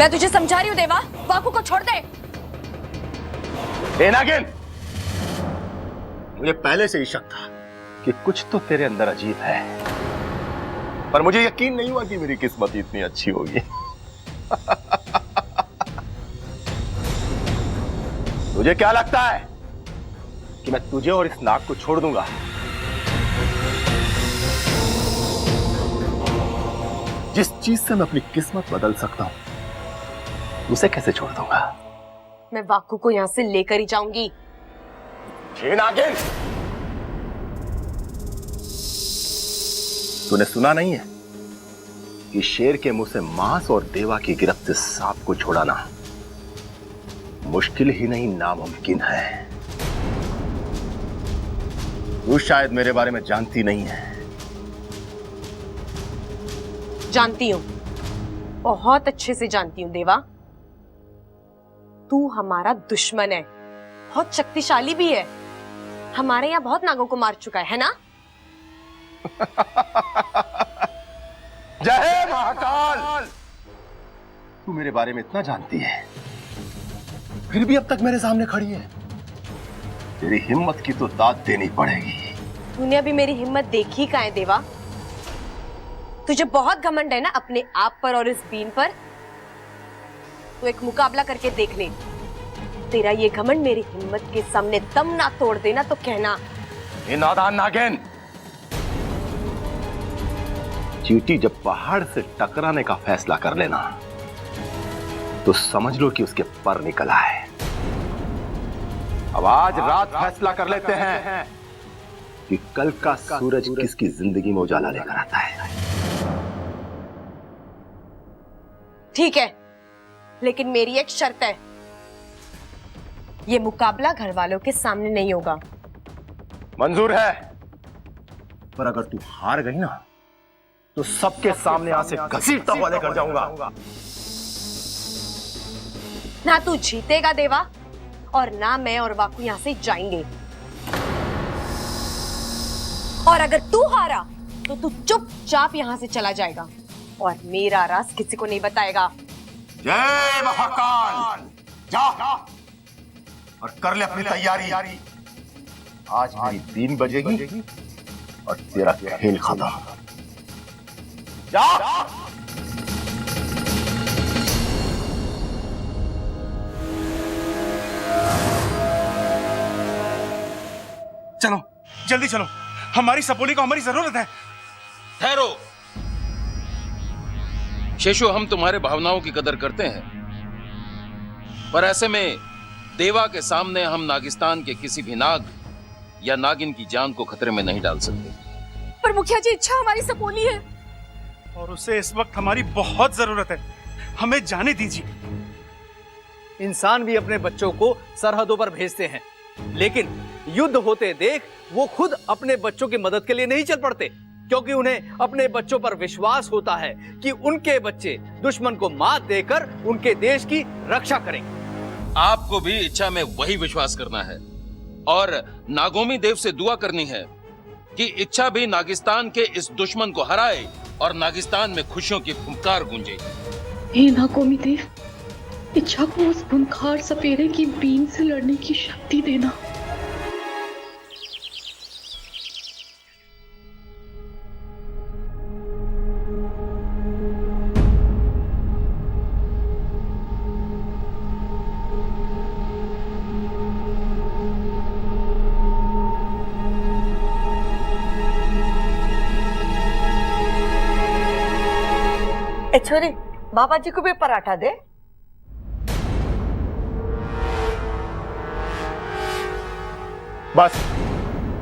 मैं तुझे समझा रही हूँ देवा, वाकू को छोड़ दे। नागिन, मुझे पहले से ही शक था कि कुछ तो तेरे अंदर अजीब है, पर मुझे यकीन नहीं हुआ कि मेरी किस्मत इतनी अच्छी होगी। तुझे क्या लगता है कि मैं तुझे और इस नाग को छोड़ दूंगा? जिस चीज से मैं अपनी किस्मत बदल सकता हूं, उसे कैसे छोड़ दूंगा? मैं वाकू को यहां से लेकर ही जाऊंगी। नागिन, तूने सुना नहीं है कि शेर के मुंह से मांस और देवा की गिरफ्त से सांप को छुड़ाना मुश्किल ही नहीं नामुमकिन है। तू शायद मेरे बारे में जानती नहीं है। जानती हूँ, बहुत अच्छे से जानती हूँ देवा। तू हमारा दुश्मन है, बहुत शक्तिशाली भी है। हमारे यहाँ बहुत नागों को मार चुका है ना? जय महाकाल! तू मेरे बारे में इतना जानती है, फिर भी अब तक मेरे सामने खड़ी है। तेरी हिम्मत की तो दाद देनी पड़ेगी। तूने अभी मेरी हिम्मत देखी कहाँ है देवा? तुझे बहुत घमंड है ना अपने आप पर और इस बीन पर। तू एक मुकाबला करके देख ले। तेरा ये घमंड मेरी हिम्मत के सामने दम ना तोड़ देना तो कहना। ये नादान नागिन, चींटी जब पहाड़ से टकराने का फैसला कर लेना तो समझ लो कि उसके पर निकला है। अब आज रात फैसला कर लेते हैं कि कल का सूरज किसकी जिंदगी में उजाला लेकर आता है। ठीक है, लेकिन मेरी एक शर्त है। ये मुकाबला घर वालों के सामने नहीं होगा। मंजूर है, पर अगर तू हार गई ना तो सबके सामने यहां से घसीटता हुआ लेकर जाऊंगा। ना तू जीतेगा देवा, और ना मैं और वाकू यहां से जाएंगे। और अगर तू हारा तो तू चुपचाप यहां से चला जाएगा और मेरा राज किसी को नहीं बताएगा। जय महाकाल! जा और कर ले अपनी तैयारी। आज मेरी 3 बजेगी और तेरा खेल खत्म। जा! चलो, जल्दी चलो, हमारी सपोली को हमारी जरूरत है। ठहरो शेषु, हम तुम्हारे भावनाओं की कदर करते हैं, पर ऐसे में देवा के सामने हम नागिस्तान के किसी भी नाग या नागिन की जान को खतरे में नहीं डाल सकते। पर मुखिया जी, इच्छा हमारी सपोली है और उसे इस वक्त हमारी बहुत जरूरत है। हमें जाने दीजिए। इंसान भी अपने बच्चों को सरहदों पर भेजते हैं, लेकिन युद्ध होते देख वो खुद अपने बच्चों की मदद के लिए नहीं चल पड़ते, क्योंकि उन्हें अपने बच्चों पर विश्वास होता है कि उनके बच्चे दुश्मन को मात देकर उनके देश की रक्षा करेंगे। आपको भी इच्छा में वही विश्वास करना है और नागोमी देव से दुआ करनी है कि इच्छा भी नागिस्तान के इस दुश्मन को हराए और नागिस्तान में खुशियों की फुंकार गूंजे। हे नागोमी देव, इच्छा को उस खूंखार सपेरे की बीन से लड़ने की शक्ति देना। छोरी, बाबा जी को भी पराठा दे। बस।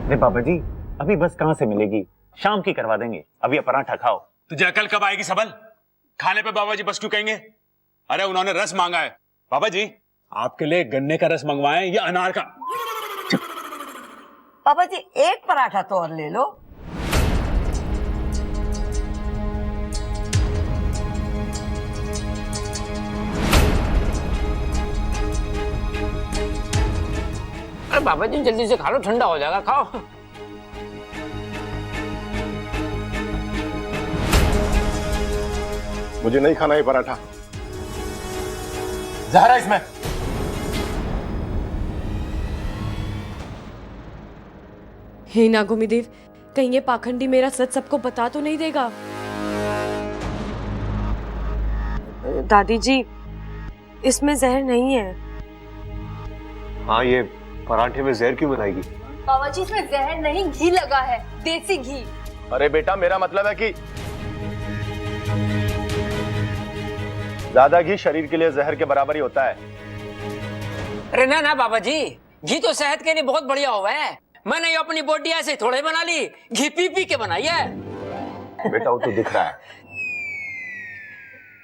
अरे बाबा जी, अभी बस कहां से मिलेगी? शाम की करवा देंगे, अभी ये पराठा खाओ। तुझे अकल कब आएगी सबल? खाने पे बाबा जी बस क्यों कहेंगे? अरे उन्होंने रस मांगा है। बाबा जी, आपके लिए गन्ने का रस मंगवाएं या अनार का? बाबा जी, एक पराठा तो और ले लो। अरे बाबा जी, जल्दी से खा लो, ठंडा हो जाएगा, खाओ। मुझे नहीं खाना ये पराठा। जहर है इसमें। हे नागोमी देव, कहीं ये पाखंडी मेरा सच सबको बता तो नहीं देगा? दादी जी, इसमें जहर नहीं है। हाँ, ये पराठे में जहर क्यों बनाएगी? बाबा जी, इसमें जहर नहीं, घी लगा है, देसी घी। अरे बेटा, मेरा मतलब है कि ज्यादा घी शरीर के लिए जहर के बराबर ही होता है। अरे ना ना बाबा जी, घी तो सेहत के लिए बहुत बढ़िया हुआ है। मैंने ये अपनी बॉडी ऐसे थोड़े बना ली, घी पी पी के बनाई है। बेटा, वो तो दिख रहा है,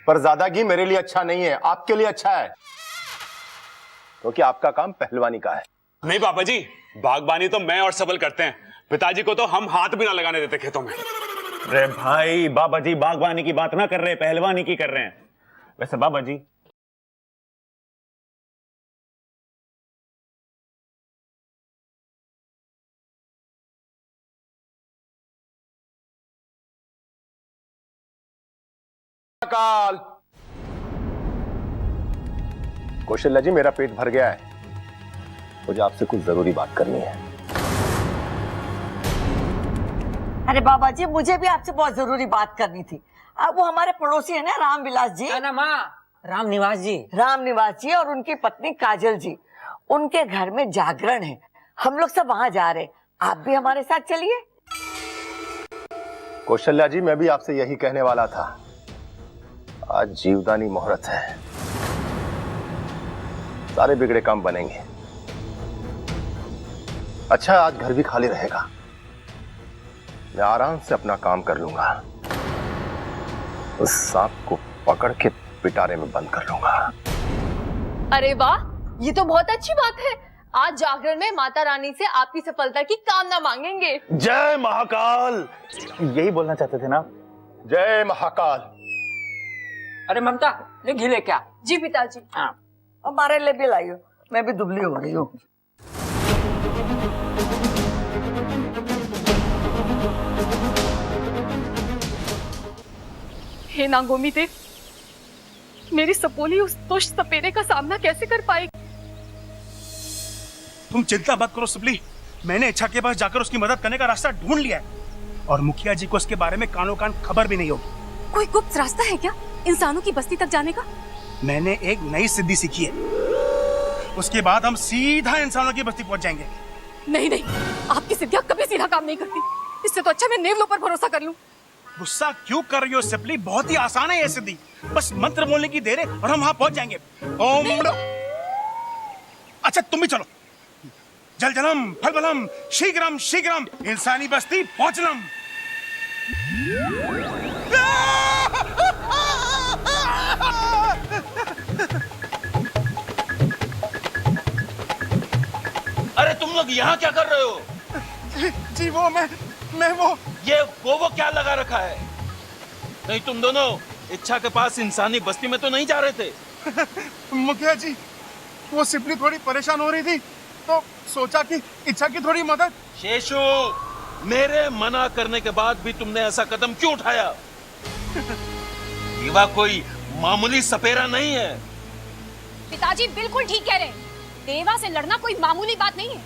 पर ज्यादा घी मेरे लिए अच्छा नहीं है, आपके लिए अच्छा है, क्योंकि आपका काम पहलवानी का है। नहीं पापा जी, बागबानी तो मैं और सबल करते हैं, पिताजी को तो हम हाथ भी ना लगाने देते खेतों में। अरे भाई, बाबा जी बागवानी की बात ना कर रहे, पहलवानी की कर रहे हैं। वैसे बाबा जी, काल। कौशल्या जी, मेरा पेट भर गया है, मुझे आपसे कुछ जरूरी बात करनी है। अरे बाबा जी, मुझे भी आपसे बहुत जरूरी बात करनी थी। अब वो हमारे पड़ोसी है ना, रामविलास जी, ना माँ, राम निवास जी और उनकी पत्नी काजल जी, उनके घर में जागरण है। हम लोग सब वहां जा रहे हैं, आप भी हमारे साथ चलिए। कौशल्या जी, मैं भी आपसे यही कहने वाला था, आज जीवदानी मुहूर्त है, सारे बिगड़े काम बनेंगे। अच्छा, आज घर भी खाली रहेगा, मैं आराम से अपना काम कर लूंगा, उस सांप को पकड़ के पिटारे में बंद कर लूंगा। अरे वाह, ये तो बहुत अच्छी बात है। आज जागरण में माता रानी से आपकी सफलता की कामना मांगेंगे। जय महाकाल। यही बोलना चाहते थे ना? जय महाकाल। अरे ममता, ले घी ले क्या? जी पिताजी। हाँ, हमारे लिए भी लाइयो, मैं भी दुबली हो रही हूँ। हे नागोमी देव, मेरी सपोली उस दुष्ट सपेरे का सामना कैसे कर पाएगी? तुम चिंता मत करो सुबली, मैंने इच्छा के पास जाकर उसकी मदद करने का रास्ता ढूंढ लिया है, और मुखिया जी को उसके बारे में कानों कान खबर भी नहीं होगी। कोई गुप्त रास्ता है क्या इंसानों की बस्ती तक जाने का? मैंने एक नई सिद्धि सीखी है, उसके बाद हम सीधा इंसानों की बस्ती पहुंच जाएंगे। नहीं नहीं, आपकी सिद्धियां कभी सीधा काम नहीं करती। इससे तो अच्छा मैं नेवलों पर भरोसा कर लूं। गुस्सा क्यों कर रही हो सिपली? बहुत ही आसान है ये सिद्धि, बस मंत्र बोलने की देर है और हम वहां पहुंच जाएंगे। ओम। अच्छा, तुम भी चलो। जल जलम फल बलम शीघ्रम शीघ्रम इंसानी बस्ती पहुंचलम। अरे तुम लोग यहाँ क्या कर रहे हो? जी वो मैं वो ये वो क्या लगा रखा है? नहीं, तुम दोनों इच्छा के पास इंसानी बस्ती में तो नहीं जा रहे थे? मुखिया जी, वो सिपली थोड़ी परेशान हो रही थी, तो सोचा कि इच्छा की थोड़ी मदद। शेषु, मेरे मना करने के बाद भी तुमने ऐसा कदम क्यों उठाया? देवा कोई मामूली सपेरा नहीं है। पिताजी बिल्कुल ठीक कह रहे हैं, देवा से लड़ना कोई मामूली बात नहीं है।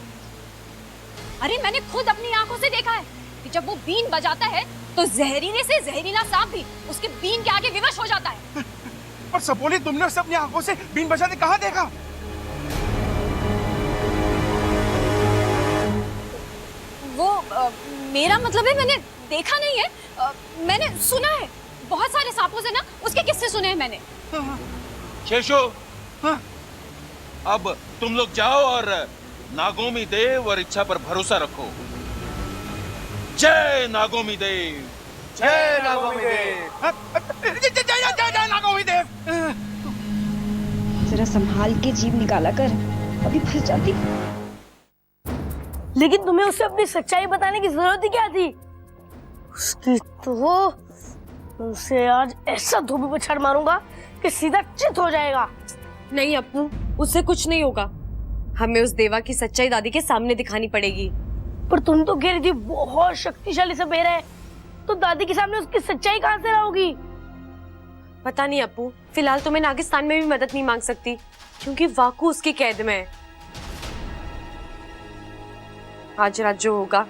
अरे मैंने खुद अपनी आंखों से देखा है कि जब वो बीन बजाता है तो जहरीले से जहरीला सांप भी उसके बीन के आगे विवश हो जाता है। पर सपोली, तुमने उसे अपनी आंखों से बीन बजाते कहाँ देखा? वो मेरा मतलब है, मैंने देखा नहीं है, मैंने सुना है। बहुत सारे सांपों से ना उसके किस्से सुने हैं मैंने। शेषु, अब तुम लोग जाओ और नागोमी देव और इच्छा पर भरोसा रखो। जय नागोमी देव। जय नागोमी देव। जय नागोमी देव। जरा संभाल के जीभ निकाला कर, अभी फंस जाती। लेकिन तुम्हें उसे अपनी सच्चाई बताने की जरूरत ही क्या थी? उसकी तो उसे आज ऐसा धोबी पछाड़ मारूंगा कि सीधा चित हो जाएगा। नहीं अप्पू, उससे कुछ नहीं होगा। हमें उस देवा की सच्चाई दादी के सामने दिखानी पड़ेगी। पर तुम तो कह रही थी बहुत शक्तिशाली सपेरा है, तो दादी के सामने उसकी सच्चाई कहां से लाओगी? पता नहीं अप्पू, फिलहाल तो मैं नागिस्तान में भी मदद नहीं मांग सकती क्योंकि वाकू उसकी कैद में है। आज रात जो होगा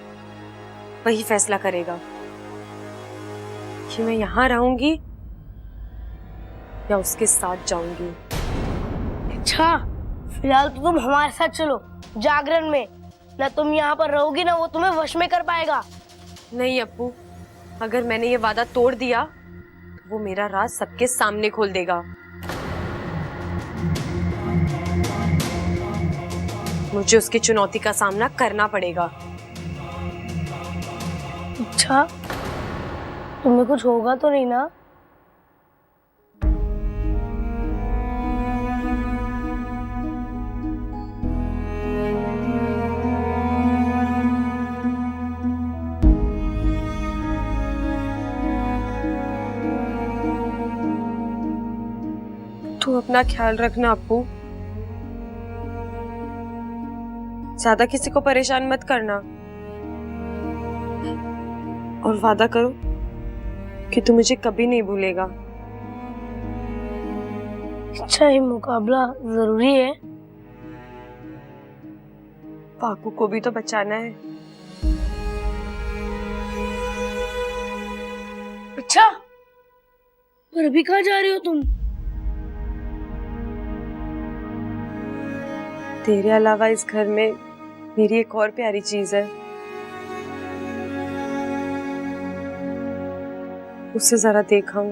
वही फैसला करेगा कि मैं यहाँ रहूंगी या उसके साथ जाऊंगी। अच्छा, फिलहाल तो तुम हमारे साथ चलो जागरण में। ना तुम यहाँ पर रहोगी ना वो तुम्हें वश में कर पाएगा। नहीं अप्पू, अगर मैंने ये वादा तोड़ दिया तो वो मेरा राज सबके सामने खोल देगा। मुझे उसकी चुनौती का सामना करना पड़ेगा। अच्छा, तुम्हें कुछ होगा तो नहीं ना? तू अपना ख्याल रखना अप्पू, ज्यादा किसी को परेशान मत करना और वादा करो कि तू मुझे कभी नहीं भूलेगा। अच्छा, ये मुकाबला जरूरी है। पाकू को भी तो बचाना है। अच्छा, पर अभी कहाँ जा रही हो तुम? तेरे अलावा इस घर में मेरी एक और प्यारी चीज है, उसे जरा देखा।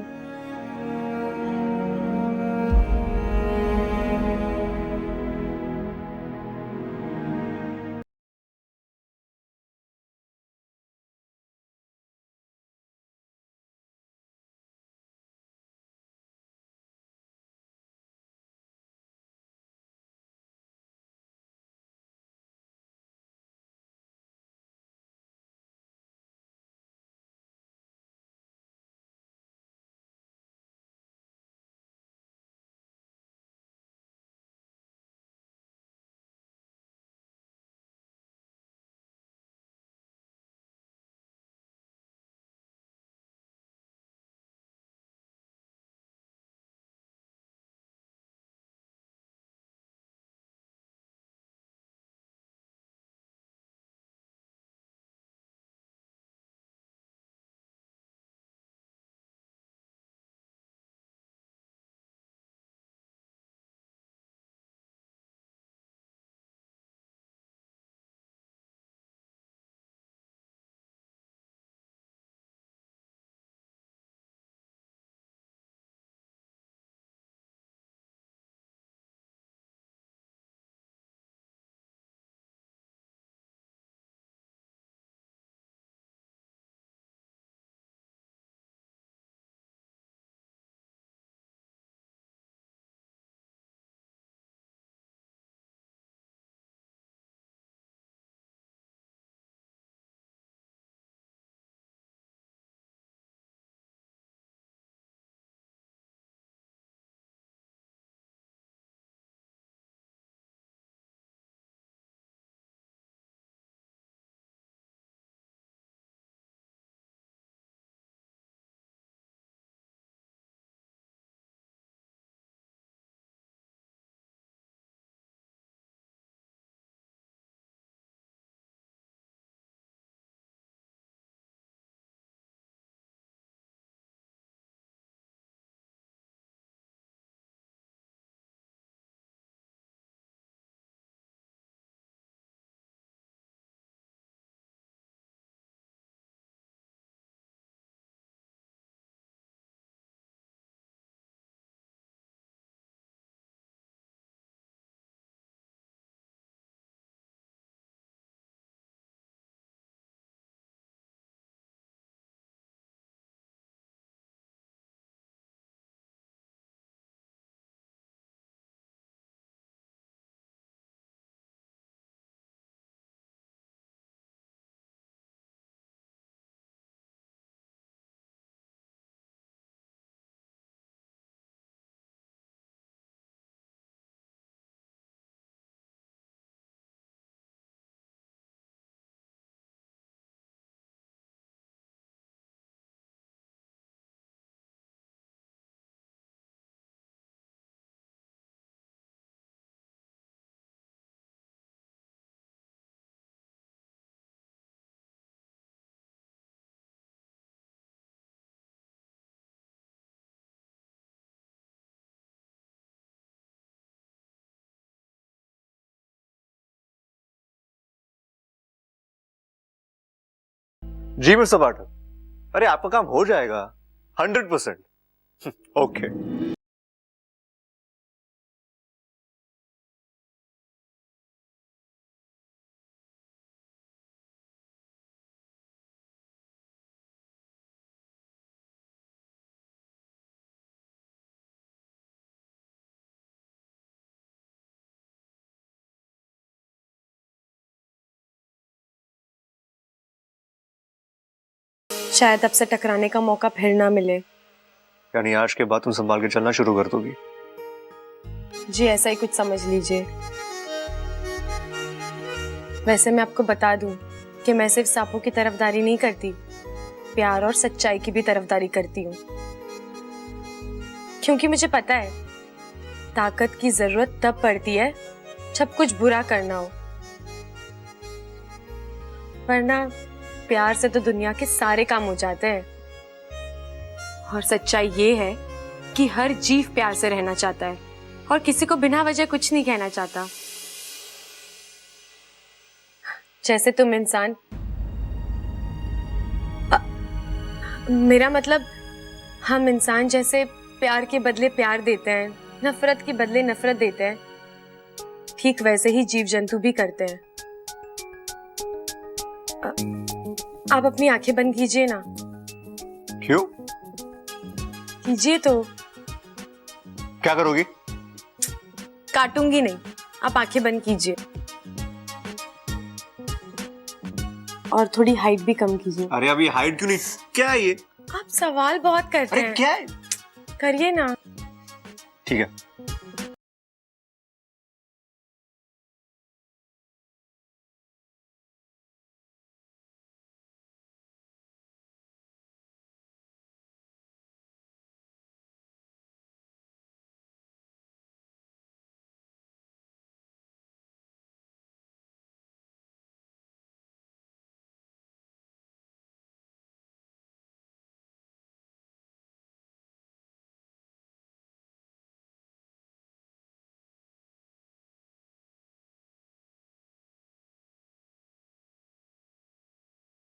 जी मिस्टर पाठक, अरे आपका काम हो जाएगा 100%। ओके। शायद अब से टकराने का मौका फिर ना मिले। यानी आज के बाद तुम संभाल के चलना शुरू कर दोगी? जी ऐसा ही कुछ समझ लीजिए। वैसे मैं आपको बता दूं कि मैं सिर्फ सांपों की तरफदारी नहीं करती, प्यार और सच्चाई की भी तरफदारी करती हूँ। क्योंकि मुझे पता है ताकत की जरूरत तब पड़ती है जब कुछ बुरा करना हो, वरना प्यार से तो दुनिया के सारे काम हो जाते हैं। और सच्चाई ये है कि हर जीव प्यार से रहना चाहता है और किसी को बिना वजह कुछ नहीं कहना चाहता। जैसे तुम इंसान, मेरा मतलब हम इंसान जैसे प्यार के बदले प्यार देते हैं, नफरत के बदले नफरत देते हैं, ठीक वैसे ही जीव जंतु भी करते हैं। आप अपनी आंखें बंद कीजिए ना। क्यों? कीजिए तो। क्या करोगी? काटूंगी नहीं, आप आंखें बंद कीजिए और थोड़ी हाइट भी कम कीजिए। अरे अभी हाइट क्यों नहीं? क्या है ये? आप सवाल बहुत करते हैं। अरे क्या है? करिए ना। ठीक है।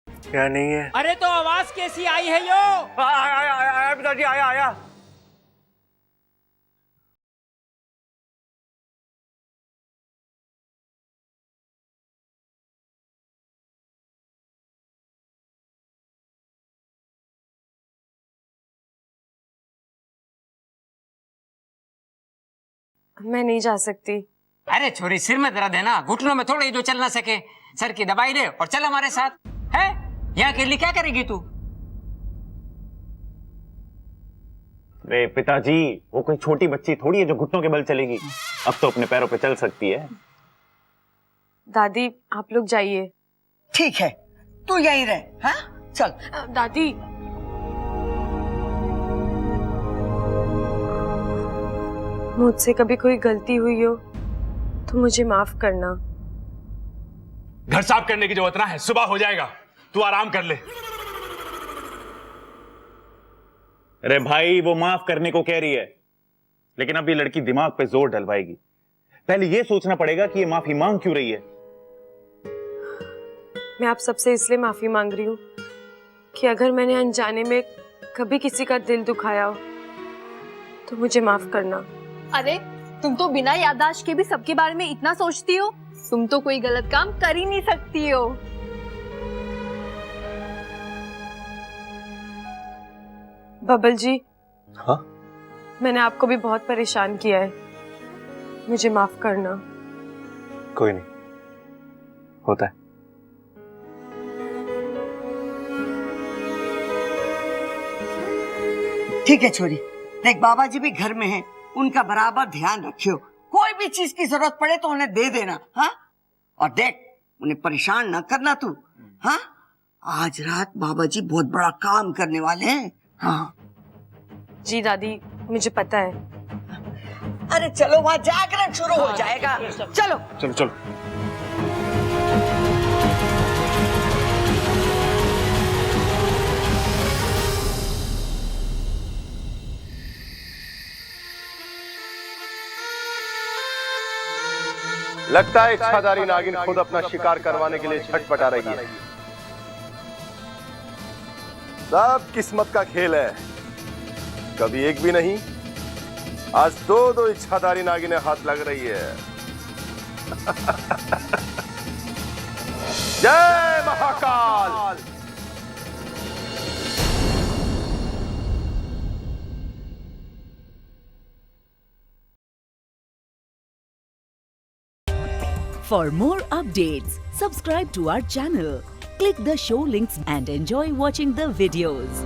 क्या नहीं है? अरे तो आवाज कैसी आई है यो? आया पिताजी, आया। मैं नहीं जा सकती। अरे छोरी, सिर में दर्द है ना, घुटनों में थोड़ी जो चल ना सके, सर की दवाई ले और चल हमारे साथ। है यहाँ के लिए क्या करेगी तू? अरे पिताजी, वो कोई छोटी बच्ची थोड़ी है जो घुटनों के बल चलेगी। अब तो अपने पैरों पे चल सकती है। दादी आप लोग जाइए। ठीक है, तू यहीं रह। हाँ चल। दादी मुझसे कभी कोई गलती हुई हो तो मुझे माफ करना। घर साफ करने की जरूरत ना है, सुबह हो जाएगा, तू आराम कर ले। अरे भाई, वो माफ करने को कह रही है, लेकिन अब ये लड़की दिमाग पे जोर डलवाएगी। पहले ये सोचना पड़ेगा कि ये माफी मांग क्यों रही है। मैं आप सबसे इसलिए माफी मांग रही हूँ कि अगर मैंने अनजाने में कभी किसी का दिल दुखाया हो तो मुझे माफ करना। अरे तुम तो बिना याददाश्त के भी सबके बारे में इतना सोचती हो, तुम तो कोई गलत काम कर ही नहीं सकती हो। बबल जी। हाँ? मैंने आपको भी बहुत परेशान किया है, मुझे माफ करना। कोई नहीं, होता है। ठीक है छोरी, देख बाबा जी भी घर में हैं, उनका बराबर ध्यान रखियो। कोई भी चीज की जरूरत पड़े तो उन्हें दे देना। हाँ, और देख उन्हें परेशान ना करना तू। हाँ, आज रात बाबा जी बहुत बड़ा काम करने वाले हैं। हाँ जी दादी, मुझे पता है। अरे चलो, वहां जागरण शुरू हो जाएगा। चलो चलो चलो। लगता है इच्छाधारी नागिन खुद अपना शिकार करवाने के लिए छटपटा रही है। सब किस्मत का खेल है, कभी एक भी नहीं, आज दो इच्छाधारी नागिनें हाथ लग रही है। जय Mahakal. For more updates, subscribe to our channel, click the show links and enjoy watching the videos.